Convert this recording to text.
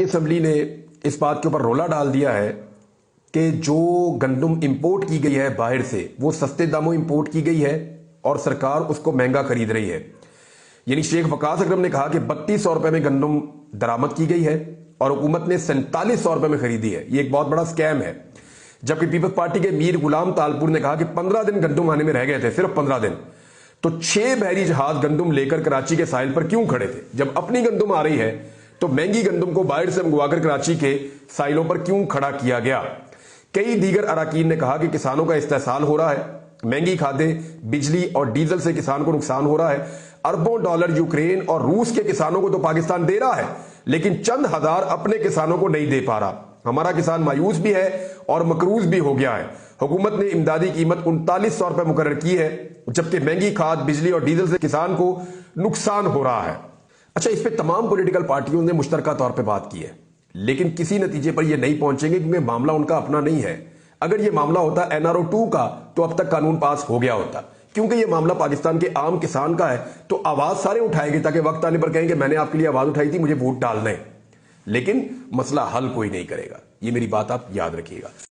Assembly نے اس بات کے اوپر رولا ڈال دیا ہے کہ جو گندم امپورٹ کی گئی ہے باہر سے وہ سستے داموں امپورٹ کی گئی ہے اور سرکار اس کو مہنگا خرید رہی ہے. یعنی شیخ وقاص اکرم نے کہا کہ 3200 روپے میں گندم درآمد کی گئی ہے اور حکومت نے 4700 روپے میں خریدی ہے. یہ ایک بہت بڑا سکیم ہے. جبکہ پیپلز پارٹی کے میر غلام تالپور نے کہا کہ 15 دن گندم آنے میں رہ گئے تھے, صرف 15 دن, تو 6 بحری جہاز گندم لے کر کراچی کے ساحل پر کیوں کھڑے تھے؟ جب اپنی گندم آ رہی ہے تو مہنگی گندم کو باہر سے منگوا کر کراچی کے ساحلوں پر کیوں کھڑا کیا گیا؟ کئی دیگر اراکین نے کہا کہ کسانوں کا استحصال ہو رہا ہے, مہنگی کھادیں, بجلی اور ڈیزل سے کسان کو نقصان ہو رہا ہے. اربوں ڈالر یوکرین اور روس کے کسانوں کو تو پاکستان دے رہا ہے لیکن چند ہزار اپنے کسانوں کو نہیں دے پا رہا. ہمارا کسان مایوس بھی ہے اور مقروض بھی ہو گیا ہے. حکومت نے امدادی قیمت 3900 روپے مقرر کی ہے جبکہ مہنگی کھاد, بجلی اور ڈیزل سے کسان کو نقصان ہو رہا ہے. اچھا, اس پہ تمام پولیٹیکل پارٹیوں نے مشترکہ طور پہ بات کی ہے لیکن کسی نتیجے پر یہ نہیں پہنچیں گے کیونکہ معاملہ ان کا اپنا نہیں ہے. اگر یہ معاملہ ہوتا NRO 2 کا تو اب تک قانون پاس ہو گیا ہوتا. کیونکہ یہ معاملہ پاکستان کے عام کسان کا ہے تو آواز سارے اٹھائیں گے تاکہ وقت آنے پر کہیں کہ میں نے آپ کے لیے آواز اٹھائی تھی, مجھے ووٹ ڈالنا ہے. لیکن مسئلہ حل کوئی نہیں کرے گا. یہ میری بات آپ یاد رکھیے گا.